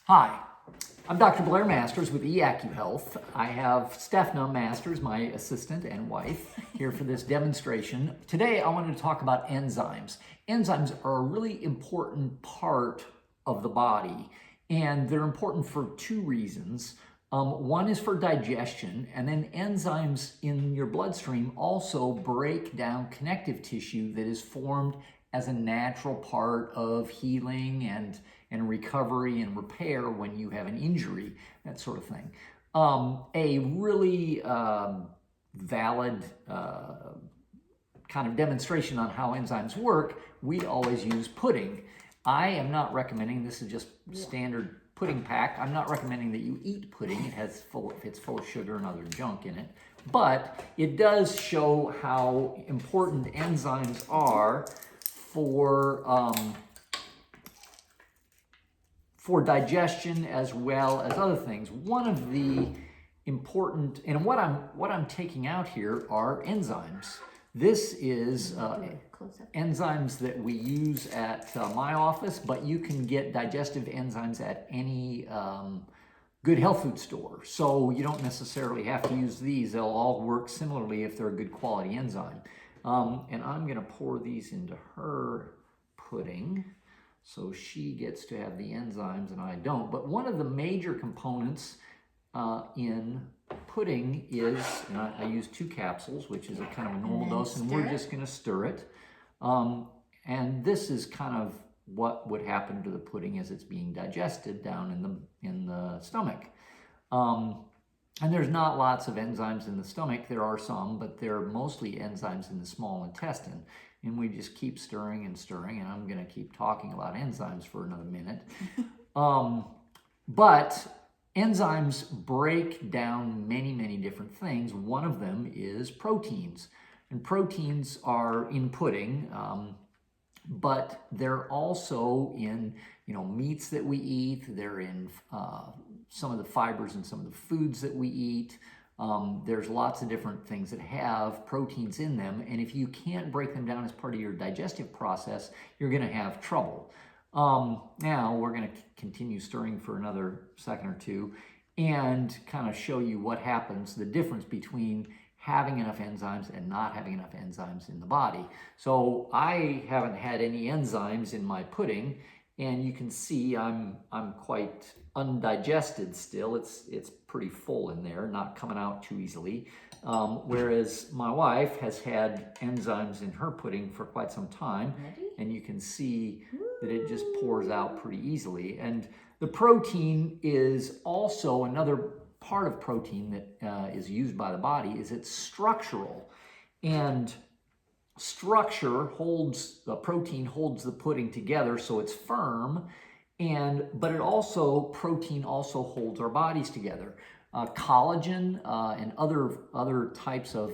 Hi, I'm Dr. Blair Masters with eAccuHealth. I have Stephna Masters, my assistant and wife, here for this demonstration. Today I wanted to talk about enzymes. Enzymes are a really important part of the body, and they're important for two reasons. One is for digestion, and then enzymes in your bloodstream also break down connective tissue that is formed as a natural part of healing and recovery and repair when you have an injury, that sort of thing. A really valid kind of demonstration on how enzymes work, we always use pudding. I am not recommending, this is just standard pudding pack, I'm not recommending that you eat pudding. It's full of sugar and other junk in it. But it does show how important enzymes are for digestion as well as other things. One of the important, and what I'm taking out here are enzymes. This is enzymes that we use at my office, but you can get digestive enzymes at any good health food store. So you don't necessarily have to use these. They'll all work similarly if they're a good quality enzyme. And I'm gonna pour these into her pudding, so she gets to have the enzymes and I don't. But one of the major components in pudding is, and I use 2 capsules, which is a kind of a normal dose, and we're just gonna stir it. And this is kind of what would happen to the pudding as it's being digested down in the stomach. And there's not lots of enzymes in the stomach. There are some, but they're mostly enzymes in the small intestine. And we just keep stirring and stirring, and I'm gonna keep talking about enzymes for another minute. But enzymes break down many, many different things. One of them is proteins. And proteins are in pudding, but they're also in meats that we eat. They're in some of the fibers in some of the foods that we eat. There's lots of different things that have proteins in them, and if you can't break them down as part of your digestive process, you're going to have trouble. Now we're going to continue stirring for another second or two and kind of show you what happens, the difference between having enough enzymes and not having enough enzymes in the body. So I haven't had any enzymes in my pudding, and you can see I'm quite undigested still. It's pretty full in there, not coming out too easily. Whereas my wife has had enzymes in her pudding for quite some time, and you can see that it just pours out pretty easily. And the protein is also another part of protein that is used by the body is it's structural. And structure protein holds the pudding together so it's firm, but protein also holds our bodies together. Collagen and other types of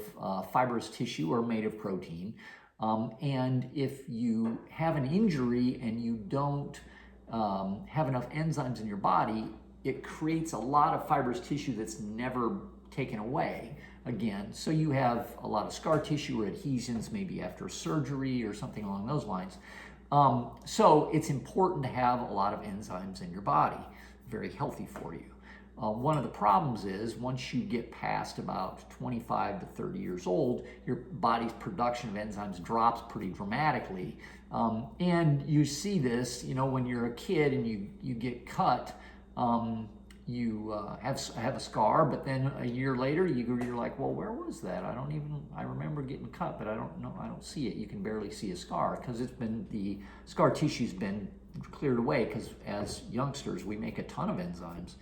fibrous tissue are made of protein. And if you have an injury and you don't have enough enzymes in your body, it creates a lot of fibrous tissue that's never taken away again. So you have a lot of scar tissue or adhesions, maybe after surgery or something along those lines. So it's important to have a lot of enzymes in your body, very healthy for you. One of the problems is once you get past about 25 to 30 years old, your body's production of enzymes drops pretty dramatically. And you see this, when you're a kid and you get cut, you have a scar, but then a year later you're like, well, where was that? I remember getting cut, but I don't see it. You can barely see a scar because the scar tissue's been cleared away, because as youngsters we make a ton of enzymes.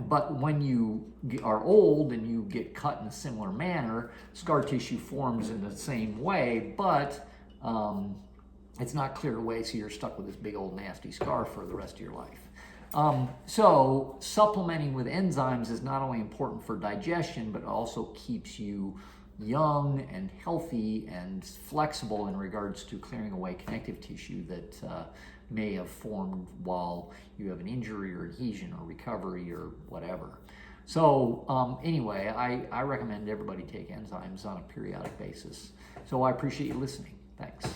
But when you are old and you get cut in a similar manner, scar tissue forms in the same way, but it's not cleared away, so you're stuck with this big old nasty scar for the rest of your life. So supplementing with enzymes is not only important for digestion, but also keeps you young and healthy and flexible in regards to clearing away connective tissue that may have formed while you have an injury or adhesion or recovery or whatever. So anyway, I recommend everybody take enzymes on a periodic basis. So I appreciate you listening. Thanks.